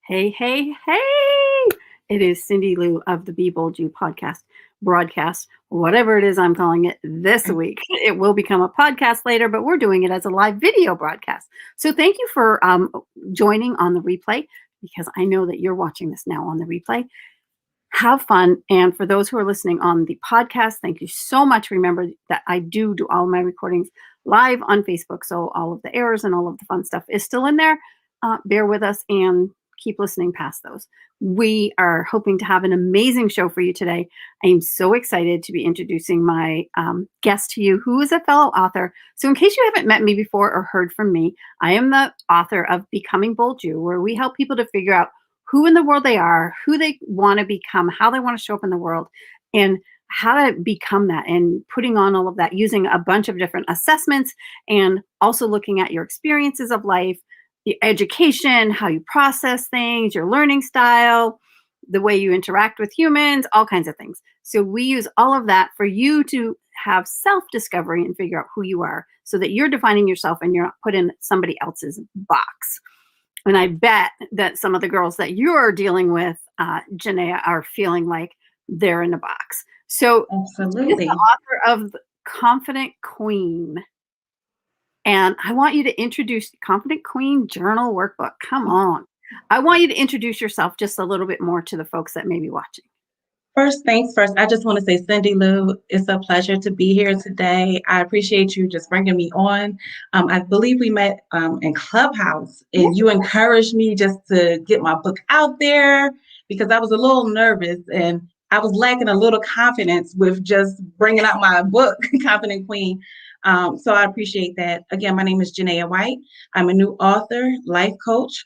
Hey, hey, hey! It is Cindy Lou of the Be Bold You podcast, broadcast, whatever it is I'm calling it this week. It will become a podcast later, but we're doing it as a live video broadcast. So thank you for joining on the replay, because I know that you're watching this now on the replay. Have fun. And for those who are listening on the podcast, thank you so much. Remember that I do all my recordings live on Facebook. So all of the errors and all of the fun stuff is still in there. Bear with us and keep listening past those. We are hoping to have an amazing show for you today. I am so excited to be introducing my guest to you, who is a fellow author. So in case you haven't met me before or heard from me, I am the author of Becoming Bold You, where we help people to figure out who in the world they are, who they want to become, how they want to show up in the world, and how to become that, and putting on all of that using a bunch of different assessments, and also looking at your experiences of life, the education, how you process things, your learning style, the way you interact with humans, all kinds of things. So we use all of that for you to have self-discovery and figure out who you are, so that you're defining yourself and you're not put in somebody else's box. And I bet that some of the girls that you're dealing with, Jenaya, are feeling like they're in a box. So Absolutely. she's the author of Confident Queen. And I want you to introduce Confident Queen Journal Workbook. Come on. I want you to introduce yourself just a little bit more to the folks that may be watching. First things first, I just want to say, Cindy Lou, it's a pleasure to be here today. I appreciate you just bringing me on. I believe we met in Clubhouse, and you encouraged me just to get my book out there, because I was a little nervous and I was lacking a little confidence with just bringing out my book, Confident Queen. So I appreciate that. Again, my name is Jenaya White. I'm a new author, life coach,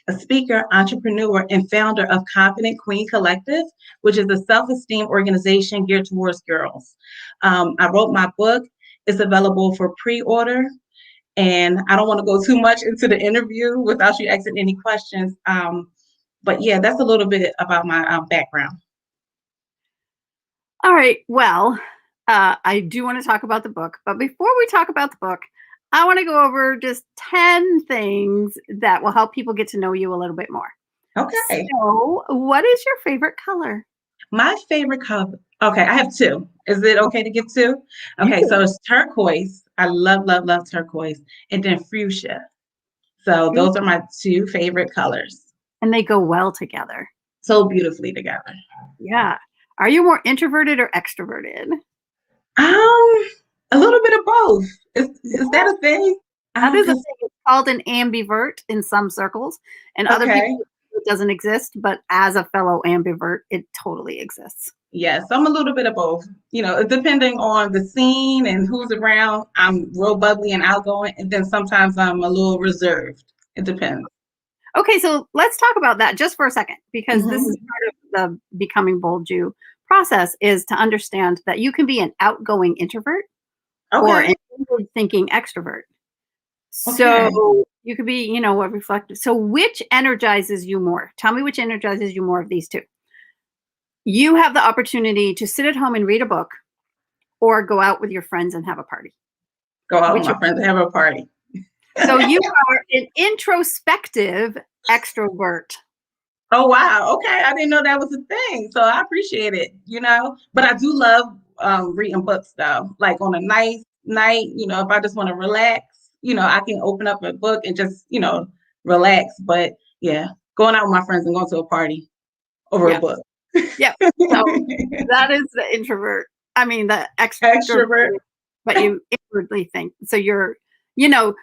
a speaker, entrepreneur, and founder of Confident Queen Collective, which is a self-esteem organization geared towards girls. I wrote my book. It's available for pre-order. And I don't want to go too much into the interview without you asking any questions. But yeah, that's a little bit about my background. All right. Well, I do want to talk about the book. But before we talk about the book, I want to go over just 10 things that will help people get to know you a little bit more. Okay. So what is your favorite color? My favorite color. Okay, I have two. Is it okay to give two? Okay, so it's turquoise. I love, love, love turquoise. And then fuchsia. So those are my two favorite colors. And they go well together. So beautifully together. Yeah. Are you more introverted or extroverted? A little bit of both. Is that a thing? That is a thing. It's called an ambivert in some circles, and other people it doesn't exist. But as a fellow ambivert, it totally exists. Yes, I'm a little bit of both. You know, depending on the scene and who's around, I'm real bubbly and outgoing, and then sometimes I'm a little reserved. It depends. Okay, so let's talk about that just for a second, because this is part of the Becoming Bold You process, is to understand that you can be an outgoing introvert or an inward-thinking extrovert. So you could be, you know, a reflective. So which energizes you more? Tell me which energizes you more of these two. You have the opportunity to sit at home and read a book, or go out with your friends and have a party. Go out with my friends and have a party. So you are an introspective extrovert. Oh, wow. Okay. I didn't know that was a thing. So I appreciate it, you know, but I do love reading books though. Like on a nice night, you know, if I just want to relax, you know, I can open up a book and just, you know, relax. But yeah, going out with my friends and going to a party over a book. Yeah. So that is the introvert. I mean, the extrovert. But you inwardly think. So you're, you know,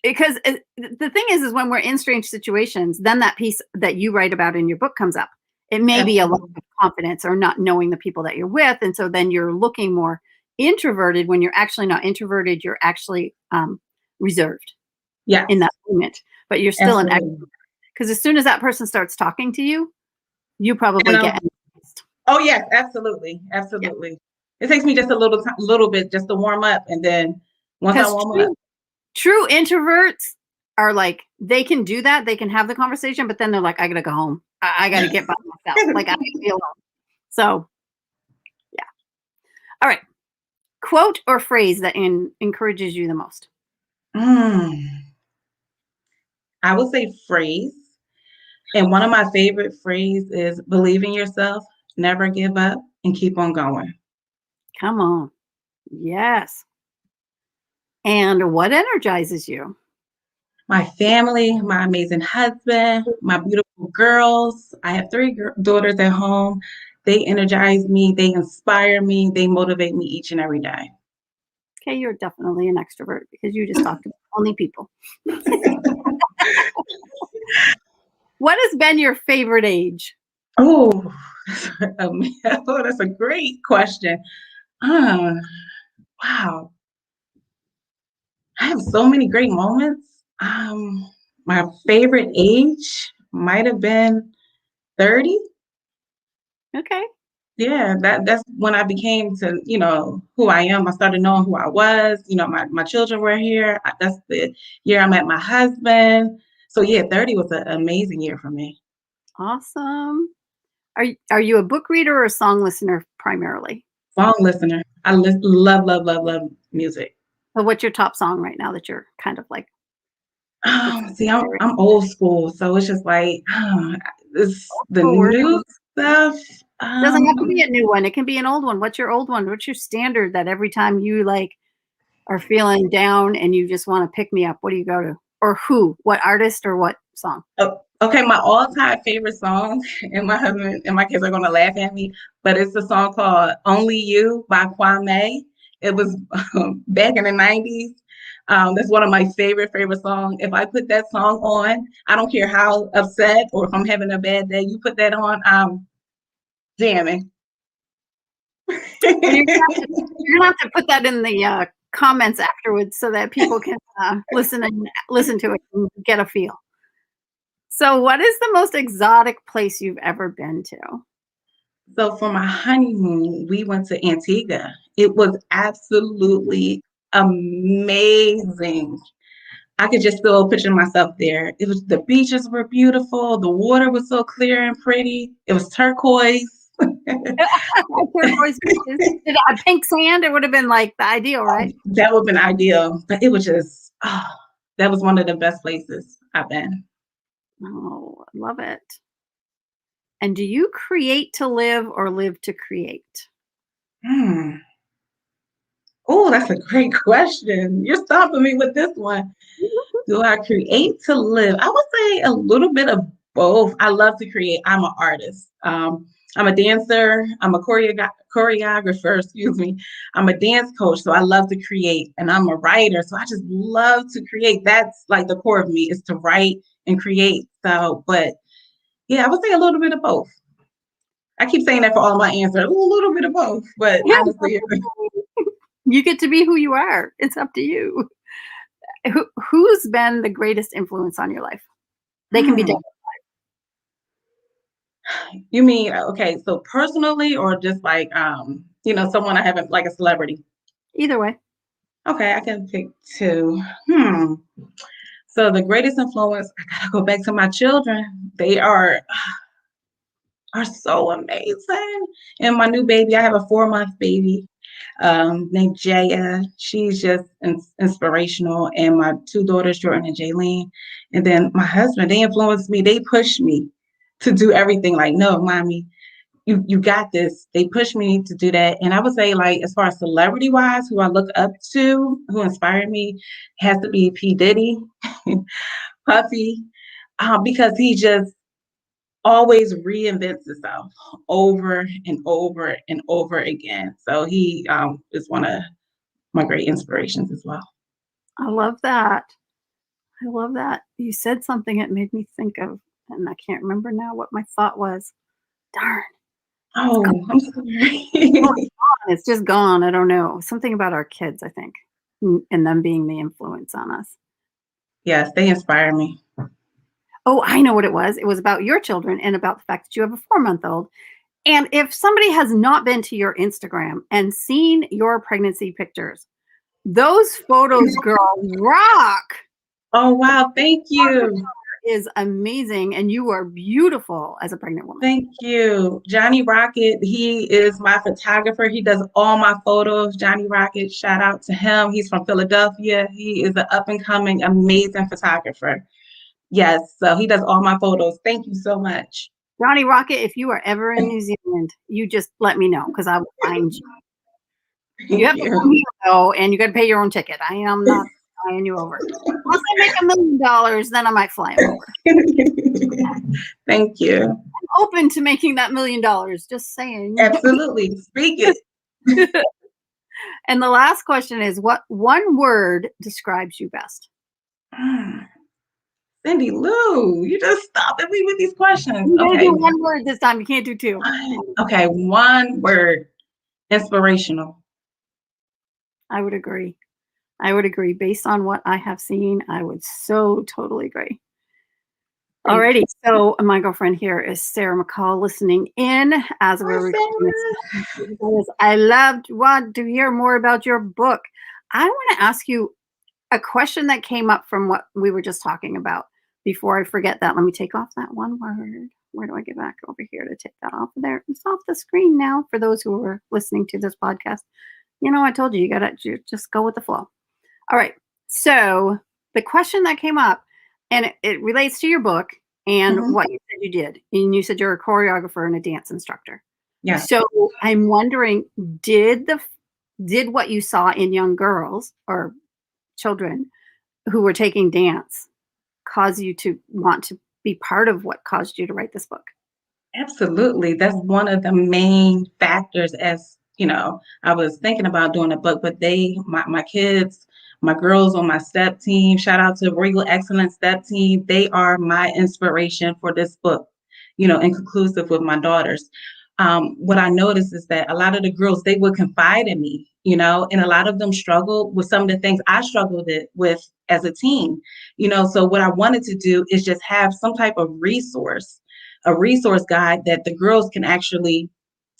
because the thing is when we're in strange situations, then that piece that you write about in your book comes up. It may be a lack of confidence or not knowing the people that you're with. And so then you're looking more introverted when you're actually not introverted. You're actually reserved in that moment, but you're still an extrovert. Because as soon as that person starts talking to you, you probably get energized. Oh, yes, absolutely. Absolutely. Yeah. It takes me just a little bit just to warm up. And then once I warm up. True introverts are like, they can do that. They can have the conversation, but then they're like, I got to go home. I got to get by myself. Like I need to be alone. So yeah. All right. Quote or phrase that encourages you the most? I would say phrase. And one of my favorite phrases is believe in yourself, never give up, and keep on going. Come on. Yes. And what energizes you? My family, my amazing husband, my beautiful girls. I have three daughters at home. They energize me, they inspire me, they motivate me each and every day. Okay, you're definitely an extrovert because you just talked about only people. What has been your favorite age? Oh, that's a great question. Uh, wow, I have so many great moments. My favorite age might have been 30. Okay. Yeah, that's when I became to, who I am. I started knowing who I was. My children were here. That's the year I met my husband. So yeah, 30 was an amazing year for me. Awesome. Are you a book reader or a song listener primarily? Song listener. I love, love, love, love music. So what's your top song right now that you're kind of like that's See, I'm old school, so it's just like it's the forward? new stuff. Doesn't have to be a new one. It can be an old one. What's your old one? What's your standard that every time you like are feeling down and you just want to pick me up, what do you go to? Or who? What artist or what song? Okay, my all-time favorite song, and my husband and my kids are gonna laugh at me, but it's a song called "Only You" by Kwame. It was back in the '90s. That's one of my favorite songs. If I put that song on, I don't care how upset or if I'm having a bad day. You put that on, I'm jamming. Well, you're gonna have to put that in the comments afterwards so that people can listen to it and get a feel. So, what is the most exotic place you've ever been to? So for my honeymoon, we went to Antigua. It was absolutely amazing. I could just still picture myself there. The beaches were beautiful. The water was so clear and pretty. It was turquoise. Turquoise beaches. Did it have pink sand? It would have been like the ideal, right? That would have been ideal. But it was just, that was one of the best places I've been. Oh, I love it. And do you create to live or live to create? Hmm. Oh, that's a great question. You're stopping me with this one. Do I create to live? I would say a little bit of both. I love to create. I'm an artist. I'm a dancer. I'm a choreographer, excuse me. I'm a dance coach, so I love to create. And I'm a writer, so I just love to create. That's like the core of me is to write and create. So, but yeah, I would say a little bit of both. I keep saying that for all my answers, a little bit of both, but Yeah, honestly, you get to be who you are. It's up to you. Who's been the greatest influence on your life? They can be hmm. different. You mean okay, so personally or just like someone I haven't like a celebrity? Either way. Okay, I can pick two. Hmm. So the greatest influence, I gotta go back to my children. They are so amazing. And my new baby, I have a 4-month baby named Jaya. She's just inspirational. And my two daughters, Jordan and Jaylene. And then my husband, they influenced me. They pushed me to do everything. Like, no, mommy, you got this. They pushed me to do that. And I would say, like, as far as celebrity wise, who I look up to, who inspired me, has to be P. Diddy, Puffy, because he just always reinvents himself over and over and over again. So he is one of my great inspirations as well. I love that. I love that. You said something that made me think of, and I can't remember now what my thought was. Darn. It's gone. Oh, I'm sorry. It's just gone. I don't know. Something about our kids, I think, and them being the influence on us. Yes, they inspire me. Oh, I know what it was. It was about your children and about the fact that you have a 4-month-old. And if somebody has not been to your Instagram and seen your pregnancy pictures, those photos, girl, rock. Oh, wow. Thank you. Is amazing, and you are beautiful as a pregnant woman. Thank you. Johnny Rocket, he is my photographer. He does all my photos. Johnny Rocket, shout out to him. He's from Philadelphia. He is an up and coming, amazing photographer. Yes, so he does all my photos. Thank you so much. Johnny Rocket, if you are ever in New Zealand, you just let me know because I will find you. You Thank have to come you. here though, and you got to pay your own ticket. I am not flying you over. Once I make $1 million, then I might fly him over. Thank you. I'm open to making that $1 million. Just saying. Absolutely. Speak it. And the last question is, what one word describes you best? Cindy Lou, you just stopped at me with these questions. You got to Okay. do one word this time. You can't do two. Okay, one word. Inspirational. I would agree. I would agree. Based on what I have seen, I would so totally agree. Thank Alrighty, so my girlfriend here is Sarah McCall listening in as we're recording this. I want to hear more about your book. I want to ask you a question that came up from what we were just talking about. Before I forget that, let me take off that one word. Where do I get back over here to take that off of there? It's off the screen now for those who are listening to this podcast. You know, I told you, you got to just go with the flow. All right. So the question that came up, and it relates to your book and what you said you did. And you said you're a choreographer and a dance instructor. Yeah. So I'm wondering, did what you saw in young girls or children who were taking dance cause you to want to be part of what caused you to write this book? Absolutely. That's one of the main factors as, I was thinking about doing a book, but my kids, my girls on my step team, shout out to Regal Excellence Step Team. They are my inspiration for this book, inclusive with my daughters. What I noticed is that a lot of the girls, they would confide in me, and a lot of them struggle with some of the things I struggled with as a teen, so what I wanted to do is just have some type of resource, a resource guide that the girls can actually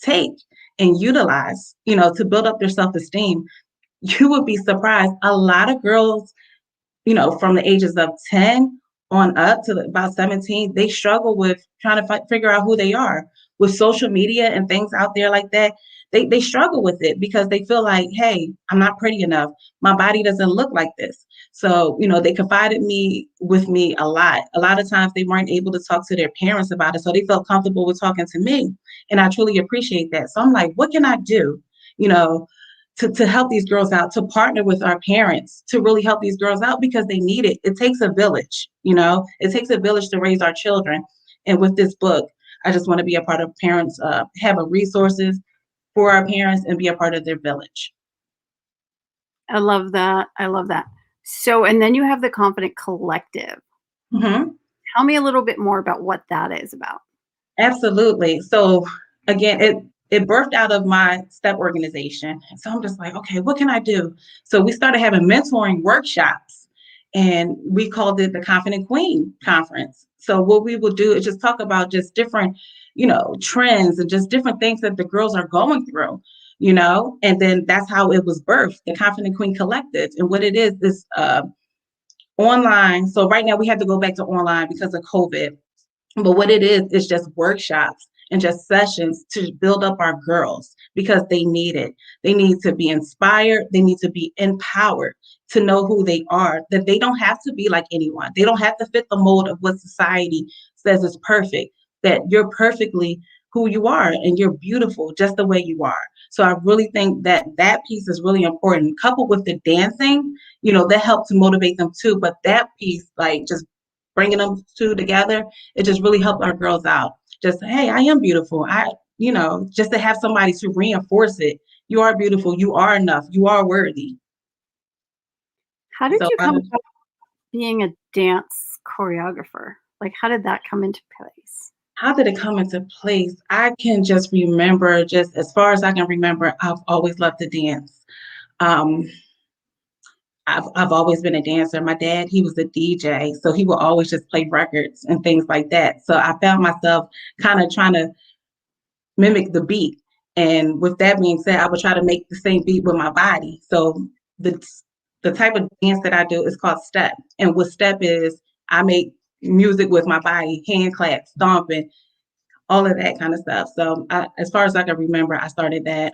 take and utilize, to build up their self-esteem. You would be surprised. A lot of girls, from the ages of 10 on up to about 17, they struggle with trying to figure out who they are. With social media and things out there like that, they struggle with it because they feel like, hey, I'm not pretty enough. My body doesn't look like this. So, they confided with me a lot. A lot of times they weren't able to talk to their parents about it. So they felt comfortable with talking to me. And I truly appreciate that. So I'm like, what can I do? To help these girls out, to partner with our parents, to really help these girls out because they need it. It takes a village, it takes a village to raise our children. And with this book, I just want to be a part of parents, have a resources for our parents and be a part of their village. I love that. I love that. So, and then you have the Confident Collective. Tell me a little bit more about what that is about. Absolutely. So again, it birthed out of my step organization. So I'm just like, okay, what can I do? So we started having mentoring workshops and we called it the Confident Queen Conference. So what we will do is just talk about just different, trends and just different things that the girls are going through, and then that's how it was birthed, the Confident Queen Collective. And what it is online. So right now we have to go back to online because of COVID. But what it is just workshops and just sessions to build up our girls because they need it. They need to be inspired. They need to be empowered to know who they are, that they don't have to be like anyone. They don't have to fit the mold of what society says is perfect, that you're perfectly who you are and you're beautiful just the way you are. So I really think that that piece is really important, coupled with the dancing, that helps to motivate them too. But that piece, like just bringing them two together, it just really helped our girls out. Just, hey, I am beautiful. Just to have somebody to reinforce it. You are beautiful. You are enough. You are worthy. How did you come about being a dance choreographer? Like, how did that come into place? How did it come into place? I can just remember, just as far as I can remember, I've always loved to dance. I've always been a dancer. My dad, he was a DJ, so he would always just play records and things like that. So I found myself kind of trying to mimic the beat. And with that being said, I would try to make the same beat with my body. So the type of dance that I do is called step. And what step is, I make music with my body, hand claps, stomping, all of that kind of stuff. So as far as I can remember, I started that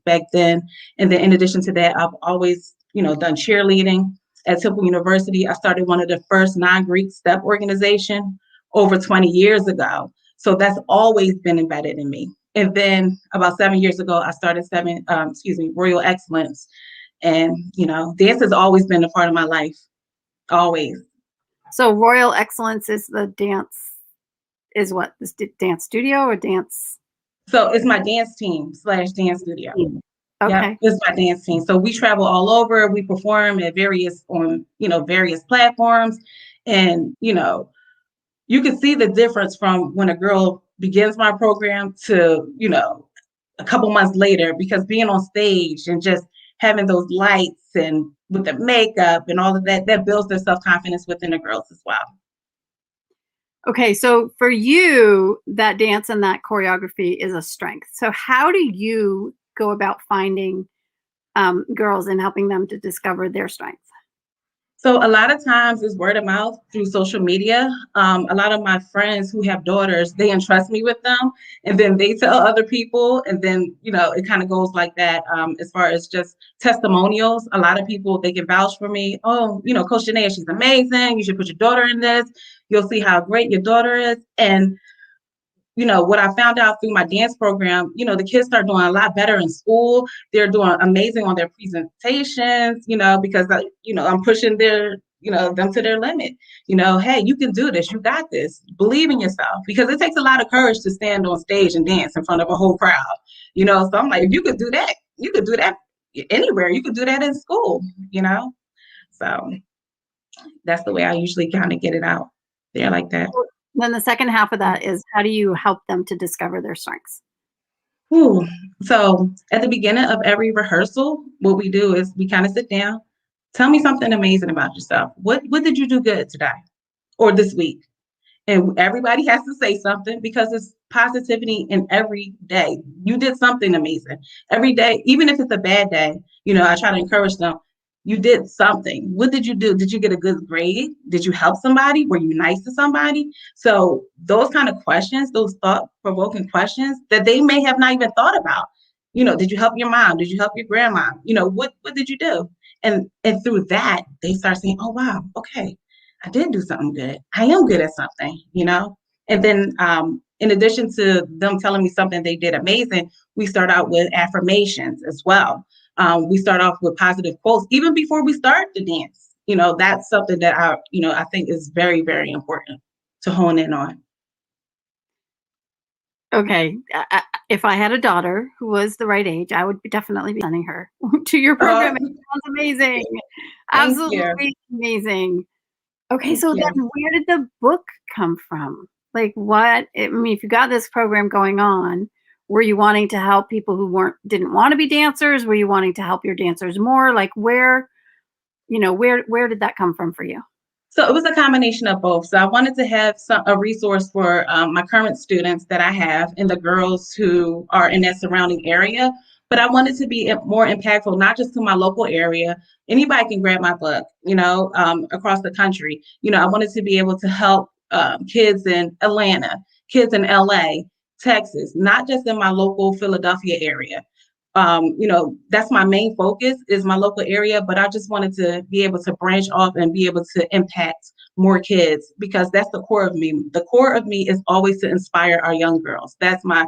back then. And then in addition to that, I've always, done cheerleading at Temple University. I started one of the first non-Greek step organization over 20 years ago. So that's always been embedded in me. And then about 7 years ago, I started Royal Excellence. And, dance has always been a part of my life, always. So Royal Excellence is the dance, is what? This dance studio or dance? So it's my dance team / dance studio. Okay. Yeah, it's my dance team. So we travel all over. We perform at various platforms. And, you can see the difference from when a girl begins my program to, a couple months later, because being on stage and just having those lights and with the makeup and all of that, that builds their self-confidence within the girls as well. Okay, so for you, that dance and that choreography is a strength. So how do you go about finding girls and helping them to discover their strengths? So a lot of times it's word of mouth through social media. A lot of my friends who have daughters, they entrust me with them, and then they tell other people, and then it kind of goes like that. As far as just testimonials, a lot of people, they can vouch for me. Oh, Coach Jenaya, she's amazing. You should put your daughter in this. You'll see how great your daughter is. And what I found out through my dance program, the kids start doing a lot better in school. They're doing amazing on their presentations, because, I'm pushing them to their limit. Hey, you can do this. You got this. Believe in yourself, because it takes a lot of courage to stand on stage and dance in front of a whole crowd. So I'm like, if you could do that, you could do that anywhere. You could do that in school, So that's the way I usually kind of get it out there like that. Then the second half of that is, how do you help them to discover their strengths? Ooh. So at the beginning of every rehearsal, what we do is we kind of sit down. Tell me something amazing about yourself. What did you do good today or this week? And everybody has to say something, because it's positivity in every day. You did something amazing every day, even if it's a bad day. I try to encourage them. You did something. What did you do? Did you get a good grade? Did you help somebody? Were you nice to somebody? So those kind of questions, those thought-provoking questions that they may have not even thought about. Did you help your mom? Did you help your grandma? What did you do? And through that, they start saying, oh, wow, okay, I did do something good. I am good at something, And then in addition to them telling me something they did amazing, we start out with affirmations as well. We start off with positive quotes, even before we start the dance. That's something that I think is very, very important to hone in on. Okay. If I had a daughter who was the right age, I would definitely be sending her to your program. It sounds amazing. Absolutely amazing. Okay, so then where did the book come from? Like, if you got this program going on, were you wanting to help people who didn't want to be dancers? Were you wanting to help your dancers more? Like, where did that come from for you? So it was a combination of both. So I wanted to have a resource for my current students that I have and the girls who are in that surrounding area. But I wanted to be more impactful, not just to my local area. Anybody can grab my book, across the country. I wanted to be able to help kids in Atlanta, kids in LA, Texas, not just in my local Philadelphia area. That's my main focus, is my local area, but I just wanted to be able to branch off and be able to impact more kids, because that's the core of me. The core of me is always to inspire our young girls. That's my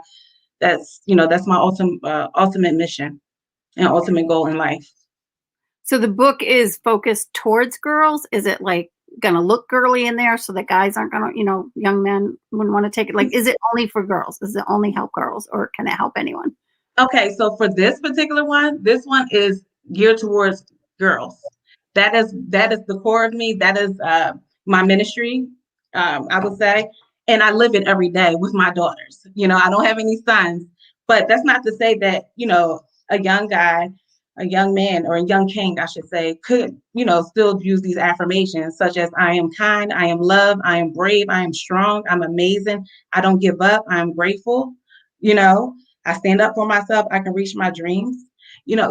ultimate mission and ultimate goal in life. So the book is focused towards girls. Is it like going to look girly in there so that guys aren't going to, young men wouldn't want to take it? Like, is it only for girls? Does it only help girls, or can it help anyone? Okay, so for this particular one, this one is geared towards girls. That is the core of me. That is my ministry, I would say. And I live it every day with my daughters. I don't have any sons, but that's not to say that, a young guy, a young man, or a young king, I should say, could, still use these affirmations, such as I am kind, I am loved, I am brave, I am strong, I'm amazing, I don't give up, I am grateful, I stand up for myself. I can reach my dreams.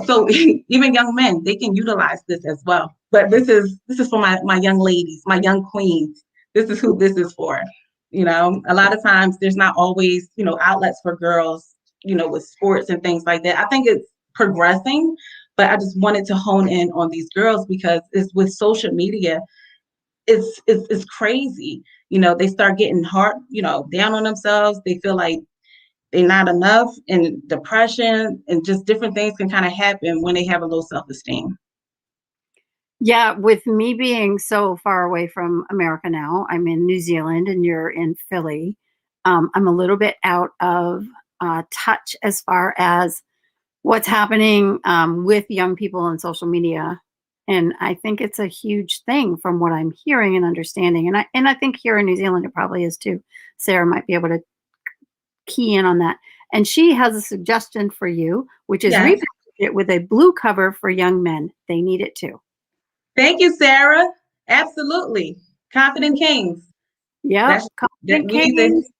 So even young men, they can utilize this as well. But this is for my young ladies, my young queens. This is who this is for. A lot of times there's not always, outlets for girls, with sports and things like that. I think it's progressing, But I just wanted to hone in on these girls because it's with social media, it's crazy. They start getting hard, down on themselves. They feel like they're not enough, and depression and just different things can kind of happen when they have a low self-esteem. Yeah, with me being so far away from America now, I'm in New Zealand and you're in Philly. I'm a little bit out of touch as far as what's happening with young people on social media. And I think it's a huge thing from what I'm hearing and understanding. And I think here in New Zealand it probably is too. Sarah might be able to key in on that. And she has a suggestion for you, which is Yes. repackage it with a blue cover for young men. They need it too. Thank you, Sarah. Absolutely. Confident Kings. Yep. That Confident we need to. Kings.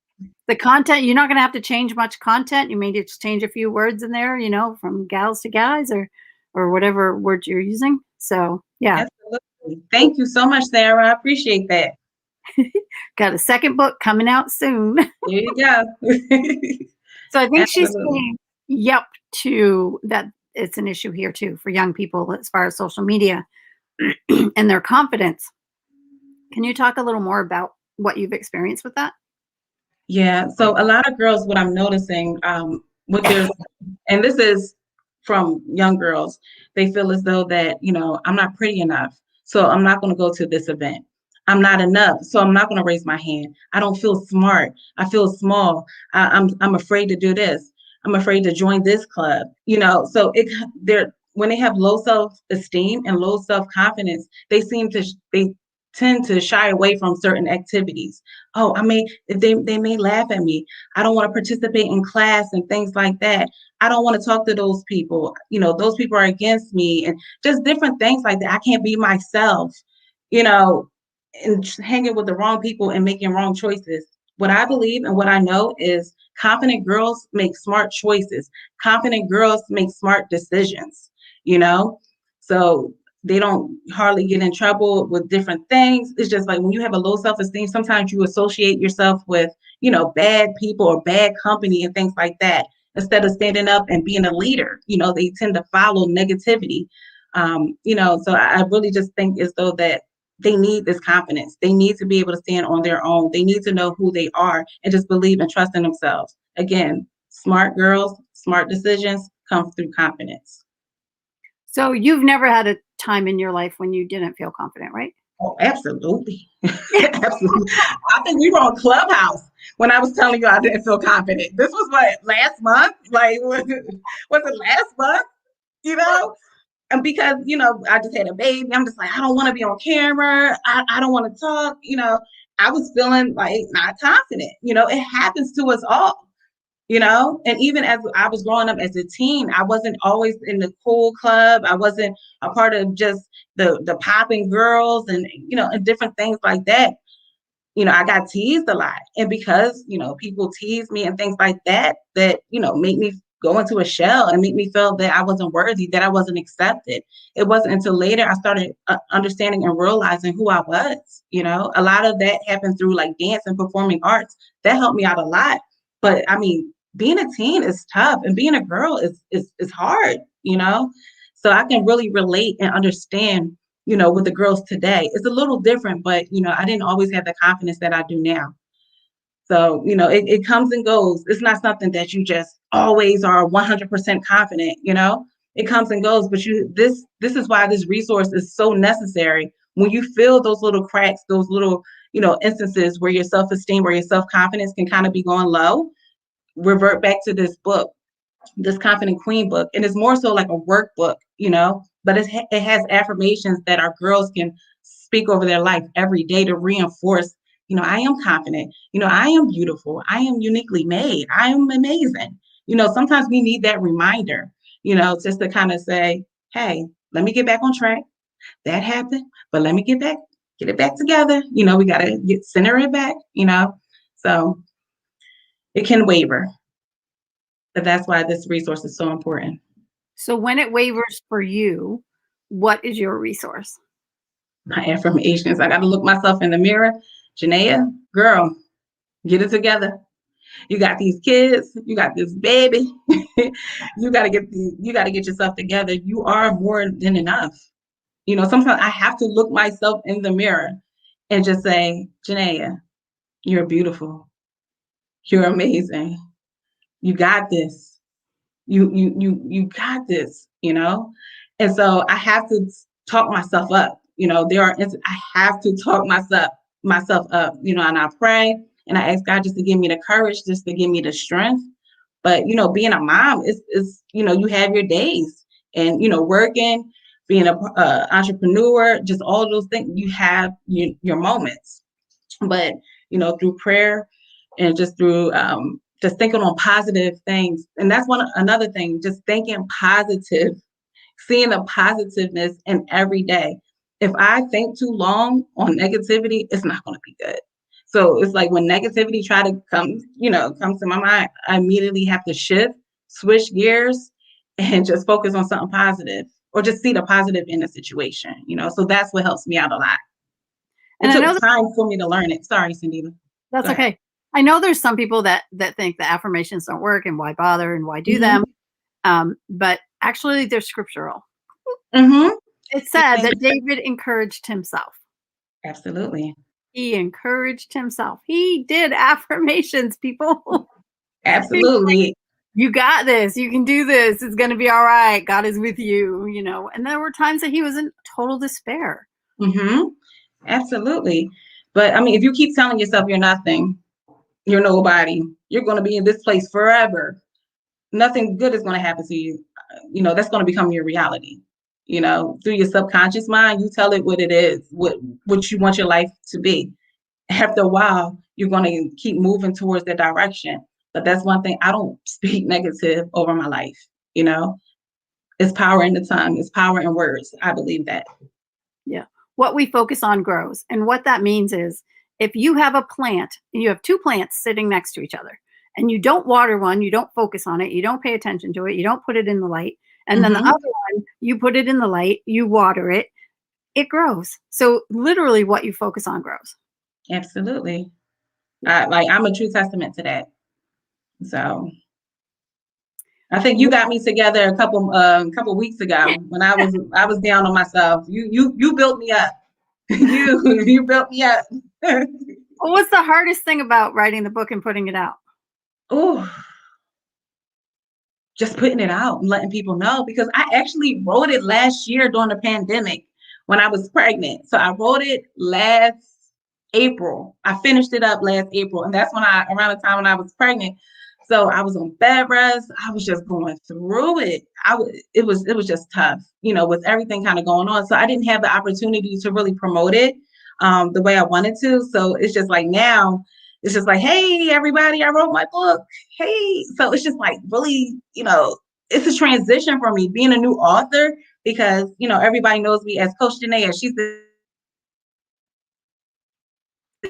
The content, you're not going to have to change much content. You may just change a few words in there, from gals to guys or whatever words you're using. So, yeah. Absolutely. Thank you so much, Sarah. I appreciate that. Got a second book coming out soon. There you go. So I think she's Absolutely. saying yep to that. It's an issue here too for young people as far as social media and their confidence. Can you talk a little more about what you've experienced with that? Yeah. So a lot of girls, what I'm noticing, with their, and this is from young girls, they feel as though that, I'm not pretty enough. So I'm not going to go to this event. I'm not enough. So I'm not going to raise my hand. I don't feel smart. I feel small. I'm afraid to do this. I'm afraid to join this club. So they're when they have low self-esteem and low self-confidence, they tend to shy away from certain activities. Oh, they may laugh at me. I don't want to participate in class and things like that. I don't want to talk to those people. Those people are against me, and just different things like that. I can't be myself, you know, and hanging with the wrong people and making wrong choices. What I believe and what I know is confident girls make smart choices. Confident girls make smart decisions, you know? So they don't hardly get in trouble with different things. It's just like when you have a low self-esteem, sometimes you associate yourself with, bad people or bad company and things like that. Instead of standing up and being a leader, they tend to follow negativity. So I really just think as though that they need this confidence. They need to be able to stand on their own. They need to know who they are and just believe and trust in themselves. Again, smart girls, smart decisions come through confidence. So you've never had a time in your life when you didn't feel confident, right? Oh, absolutely. Absolutely. I think we were on Clubhouse when I was telling you I didn't feel confident. This was what, last month? Like, was it last month? You know? And because, I just had a baby, I'm just like, I don't want to be on camera. I don't want to talk. I was feeling like not confident. It happens to us all. And even as I was growing up as a teen, I wasn't always in the cool club. I wasn't a part of just the popping girls and different things like that. I got teased a lot. And because, people teased me and things like that made me go into a shell and make me feel that I wasn't worthy, that I wasn't accepted. It wasn't until later I started understanding and realizing who I was. A lot of that happened through like dance and performing arts. That helped me out a lot. But I mean, being a teen is tough, and being a girl is hard. So I can really relate and understand with the girls today. It's a little different, but, I didn't always have the confidence that I do now. So, it comes and goes. It's not something that you just always are 100% confident. It comes and goes, but this is why this resource is so necessary. When you feel those little cracks, those little, instances where your self-esteem or your self-confidence can kind of be going low, revert back to this book, this Confident Queen book. And it's more so like a workbook, but it has affirmations that our girls can speak over their life every day to reinforce, I am confident, I am beautiful, I am uniquely made, I am amazing. Sometimes we need that reminder, just to kind of say, hey, let me get back on track. That happened, but let me get it back together. We got to center it back. So it can waver. But that's why this resource is so important. So when it wavers for you, what is your resource? My affirmations. I got to look myself in the mirror. Jenaya, girl, get it together. You got these kids, you got this baby. You got to get yourself together. You are more than enough. Sometimes I have to look myself in the mirror and just say, Jenaya, you're beautiful. You're amazing. You got this. You got this. And so I have to talk myself up. I have to talk myself up, and I pray and I ask God just to give me the courage, just to give me the strength. But being a mom is you have your days, and working, being a entrepreneur, just all those things, you have your moments. But through prayer and just through just thinking on positive things, and that's another thing, just thinking positive, seeing the positiveness in every day. If I think too long on negativity, it's not going to be good. So it's like when negativity try to comes to my mind, I immediately have to switch gears, and just focus on something positive, or just see the positive in the situation. So that's what helps me out a lot. It And I know took time for me to learn it. Sorry, Cindy. that's okay. I know there's some people that think the affirmations don't work and why bother and why do them. But actually they're scriptural. Mm-hmm. It said that David encouraged himself. Absolutely. He encouraged himself. He did affirmations, people. Absolutely. You got this. You can do this. It's going to be all right. God is with you, And there were times that he was in total despair. Mm-hmm. Absolutely. But I mean, if you keep telling yourself you're nothing, you're nobody, you're going to be in this place forever, nothing good is going to happen to you. That's going to become your reality. Through your subconscious mind, you tell it what it is, what you want your life to be. After a while, you're going to keep moving towards that direction. But that's one thing, I don't speak negative over my life. It's power in the tongue. It's power in words. I believe that. Yeah. What we focus on grows. And what that means is if you have a plant and you have two plants sitting next to each other and you don't water one, you don't focus on it, you don't pay attention to it, you don't put it in the light. And then the other one, you put it in the light, you water it, it grows. So literally what you focus on grows. Absolutely. I'm a true testament to that. So I think you got me together a couple weeks ago when I was down on myself. You built me up. you built me up. Well, what's the hardest thing about writing the book and putting it out? Oh, just putting it out and letting people know, because I actually wrote it last year during the pandemic when I was pregnant. So I wrote it last April. I finished it up last April, and that's around the time when I was pregnant. So I was on bed rest. I was just going through it. It was just tough, with everything kind of going on. So I didn't have the opportunity to really promote it the way I wanted to. So it's just like now, it's just like, hey, everybody, I wrote my book. Hey, so it's just like really, it's a transition for me being a new author, because everybody knows me as Coach Jenaya. She's the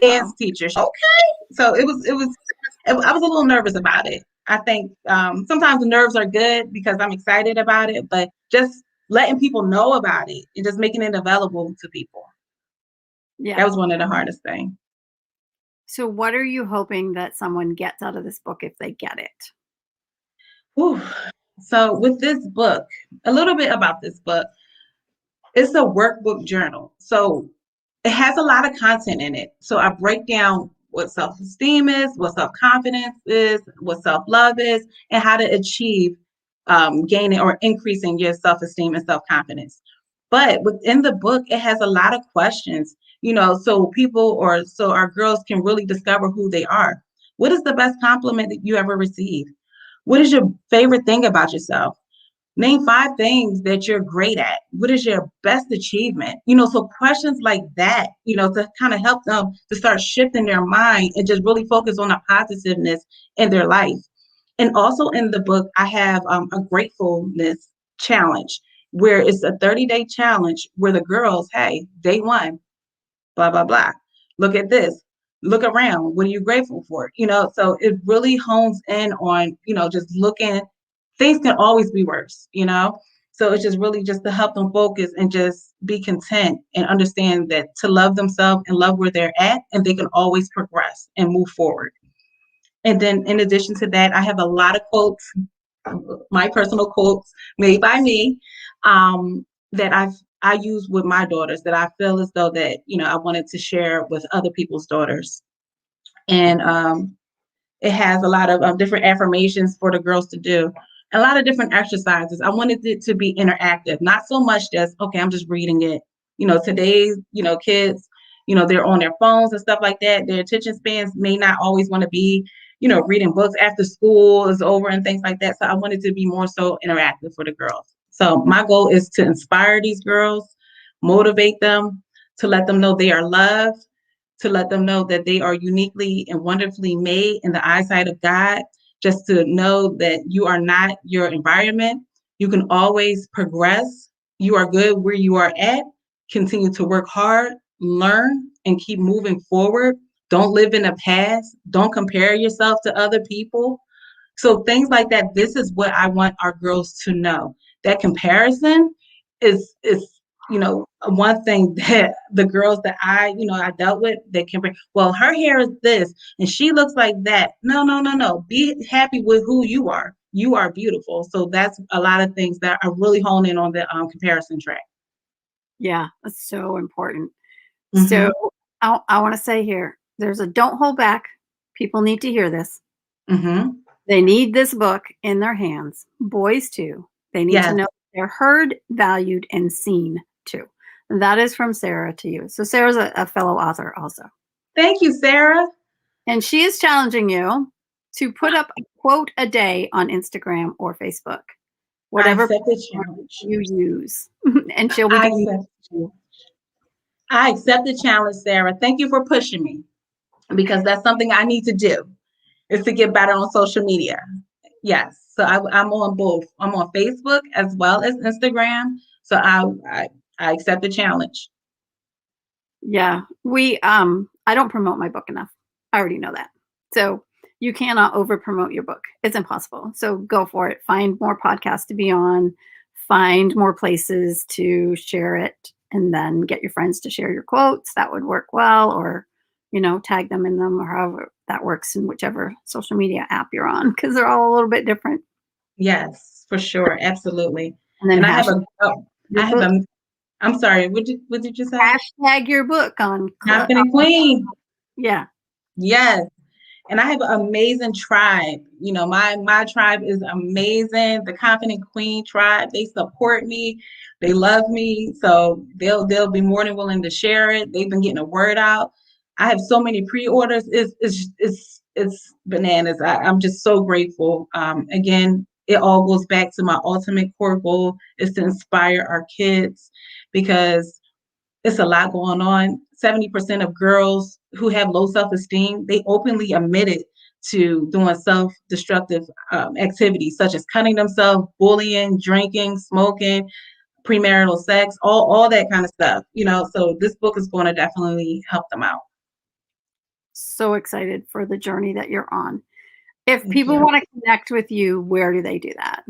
dance teacher. Okay, so I was a little nervous about it. I think sometimes the nerves are good because I'm excited about it, but just letting people know about it and just making it available to people. Yeah, that was one of the hardest things. So what are you hoping that someone gets out of this book if they get it? Whew. So with this book, a little bit about this book. It's a workbook journal. So it has a lot of content in it. So I break down what self-esteem is, what self-confidence is, what self-love is, and how to achieve gaining or increasing your self-esteem and self-confidence. But within the book, it has a lot of questions, so our girls can really discover who they are. What is the best compliment that you ever received? What is your favorite thing about yourself? Name 5 things that you're great at. What is your best achievement? So questions like that, to kind of help them to start shifting their mind and just really focus on the positiveness in their life. And also in the book, I have a gratefulness challenge, where it's a 30-day challenge where the girls, hey, day 1, blah, blah, blah. Look at this. Look around. What are you grateful for? So it really hones in on, just looking. Things can always be worse. So it's just really just to help them focus and just be content and understand that to love themselves and love where they're at, and they can always progress and move forward. And then in addition to that, I have a lot of quotes, my personal quotes made by me, that I use with my daughters that I feel as though that, I wanted to share with other people's daughters. And it has a lot of different affirmations for the girls to do, a lot of different exercises. I wanted it to be interactive, not so much just, okay, I'm just reading it. Today's, kids, they're on their phones and stuff like that. Their attention spans may not always want to be, reading books after school is over and things like that. So I wanted to be more so interactive for the girls. So my goal is to inspire these girls, motivate them, to let them know they are loved, to let them know that they are uniquely and wonderfully made in the eyesight of God, just to know that you are not your environment. You can always progress. You are good where you are at. Continue to work hard, learn, and keep moving forward. Don't live in the past. Don't compare yourself to other people. So things like that, this is what I want our girls to know. That comparison is one thing that the girls that I dealt with, they compare, well, her hair is this and she looks like that. No, no, no, no. Be happy with who you are. You are beautiful. So that's a lot of things that I really hone in on the comparison track. Yeah, that's so important. So Mm-hmm. I want to say here, there's a don't hold back. People need to hear this. Mm-hmm. They need this book in their hands. Boys too. They need to Yes. know they're heard, valued, and seen too. And that is from Sarah to you. So Sarah's a fellow author also. Thank you, Sarah. And she is challenging you to put up a quote a day on Instagram or Facebook, I whatever accept the challenge. you use. And she'll be I doing accept. I accept the challenge, Sarah. Thank you for pushing me because that's something I need to do is to get better on social media. Yes. So I'm on both. I'm on Facebook as well as Instagram. So I accept the challenge. Yeah, I don't promote my book enough. I already know that. So you cannot over promote your book. It's impossible. So go for it. Find more podcasts to be on, find more places to share it, and then get your friends to share your quotes. That would work well, or tag them in them, or however that works in whichever social media app you're on, because they're all a little bit different. Yes, for sure. Absolutely. And then And I your have book. a, I'm sorry, what did you say? Hashtag your book on. Confident Queen. Yeah. Yes. And I have an amazing tribe. My tribe is amazing. The Confident Queen tribe, they support me. They love me. So they'll be more than willing to share it. They've been getting the word out. I have so many pre-orders. It's bananas. I'm just so grateful. Again, it all goes back to my ultimate core goal is to inspire our kids because it's a lot going on. 70% of girls who have low self-esteem, they openly admitted to doing self-destructive activities such as cutting themselves, bullying, drinking, smoking, premarital sex, all that kind of stuff. So this book is going to definitely help them out. So excited for the journey that you're on. If Thank people you. want to connect with you, where do they do that?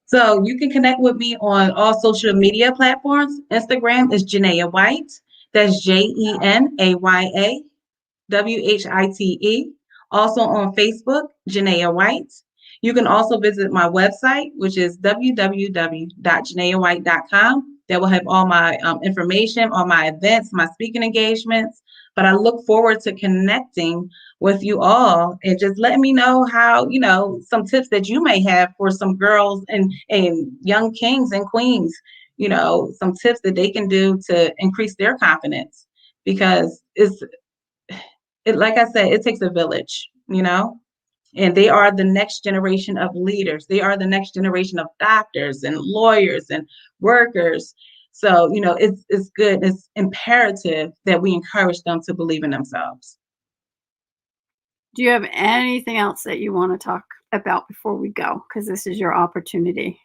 So you can connect with me on all social media platforms. Instagram is Jenaya White. That's Jenayawhite. Also on Facebook, Jenaya White. You can also visit my website, which is www.jenayawhite.com. That will have all my information, all my events, my speaking engagements. But I look forward to connecting with you all and just letting me know how, some tips that you may have for some girls and young kings and queens, some tips that they can do to increase their confidence because like I said, it takes a village, and they are the next generation of leaders. They are the next generation of doctors and lawyers and workers. So, it's good. It's imperative that we encourage them to believe in themselves. Do you have anything else that you want to talk about before we go? Because this is your opportunity.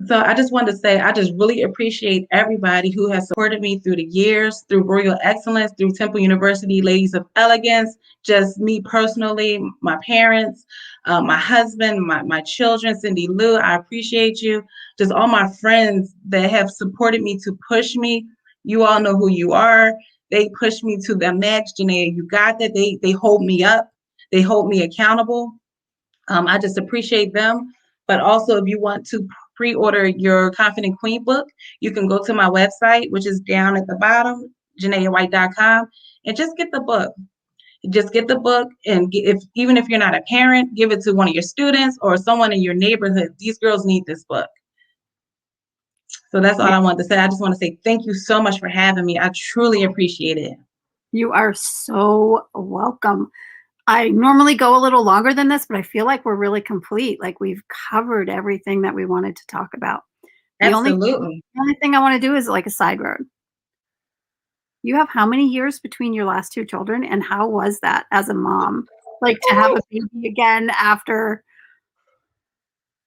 So I just wanted to say, I just really appreciate everybody who has supported me through the years, through Royal Excellence, through Temple University Ladies of Elegance, just me personally, my parents, my husband, my children, Cindy Lou, I appreciate you. Just all my friends that have supported me to push me. You all know who you are. They push me to the max. Jenaya, you got that. They hold me up. They hold me accountable. I just appreciate them. But also, if you want to pre-order your Confident Queen book, you can go to my website, which is down at the bottom, janayawhite.com, and just get the book. Just get the book, and even if you're not a parent, give it to one of your students or someone in your neighborhood. These girls need this book. So that's all Yeah, I wanted to say. I just want to say thank you so much for having me. I truly appreciate it. you are so welcome. I normally go a little longer than this, but I feel like we're really complete. Like we've covered everything that we wanted to talk about. The only Absolutely. the only thing I want to do is like a side road. You have how many years between your last two children, and how was that as a mom? Like to have a baby again after.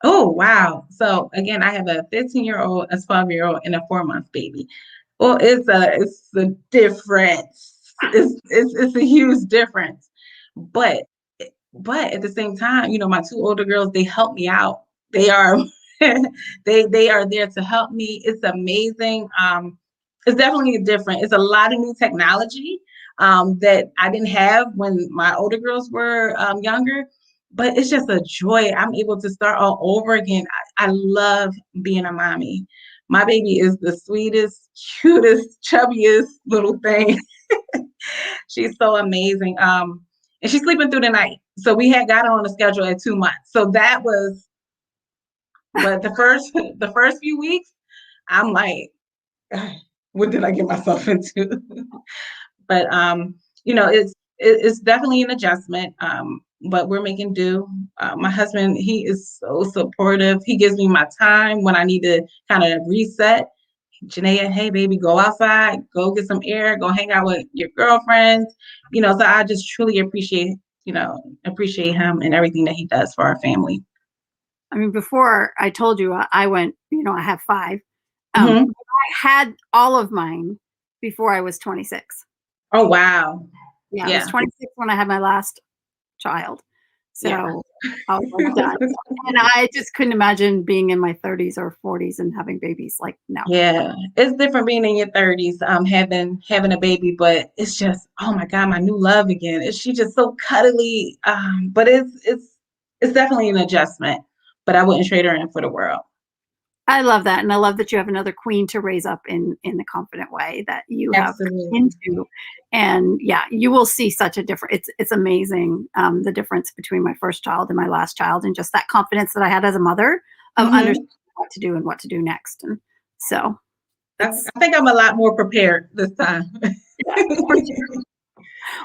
Oh, wow. So again, I have a 15-year-old, a 12-year-old, and a 4-month baby. Well, it's a difference. It's a huge difference. But but at the same time, my two older girls, they help me out. They are they are there to help me. It's amazing. It's definitely different. It's a lot of new technology that I didn't have when my older girls were younger. But it's just a joy. I'm able to start all over again. I love being a mommy. My baby is the sweetest, cutest, chubbiest little thing. She's so amazing. And she's sleeping through the night. So we had got her on a schedule at 2 months. So that was, but the first few weeks, I'm like, what did I get myself into? But it's definitely an adjustment. But we're making do. My husband, he is so supportive. He gives me my time when I need to kind of reset. Jenaya, hey baby, go outside, go get some air, go hang out with your girlfriends. So I just truly appreciate him and everything that he does for our family. I mean, before I told you I went, I have 5. Hmm. I had all of mine before I was 26. Oh wow. Yeah, I was Yeah. 26 when I had my last child. Yeah. So I was like done. And I just couldn't imagine being in my 30s or 40s and having babies. Like, no. Yeah, it's different being in your 30s, having a baby, but it's just, oh my God, my new love again. She's just so cuddly. But it's definitely an adjustment. But I wouldn't trade her in for the world. I love that. And I love that you have another queen to raise up in the confident way that you have come Absolutely. into. And yeah, you will see such a difference. It's amazing, the difference between my first child and my last child, and just that confidence that I had as a mother of Hmm. understanding what to do and what to do next. And so I, it's I think I'm a lot more prepared this time. yeah, for sure.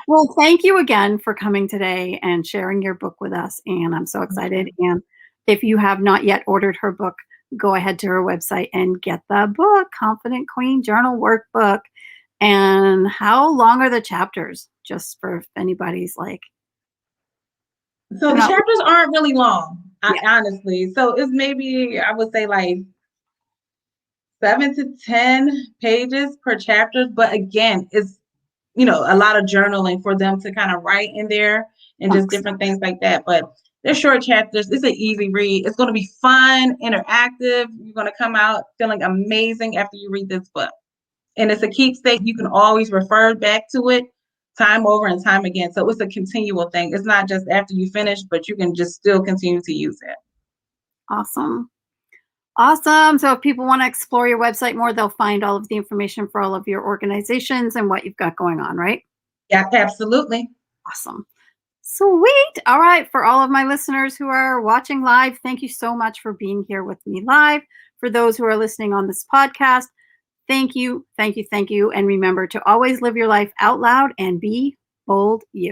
Well, thank you again for coming today and sharing your book with us. And I'm so excited. And if you have not yet ordered her book, go ahead to her website and get the book, Confident Queen Journal Workbook. And how long are the chapters? Just for if anybody's like, So I'm the not, chapters aren't really long, yeah, honestly. So it's maybe, I would say, like 7 to 10 pages per chapter. But again, it's a lot of journaling for them to kind of write in there and just chunks. different things like that. But they're short chapters. It's an easy read. It's going to be fun, interactive. You're going to come out feeling amazing after you read this book. And it's a keepsake. You can always refer back to it time over and time again. So it's a continual thing. It's not just after you finish, but you can just still continue to use it. Awesome. Awesome. So if people want to explore your website more, they'll find all of the information for all of your organizations and what you've got going on, right? Yeah, absolutely. Awesome. Sweet. All right. For all of my listeners who are watching live, thank you so much for being here with me live. For those who are listening on this podcast, thank you, thank you, thank you. And remember to always live your life out loud and be bold you.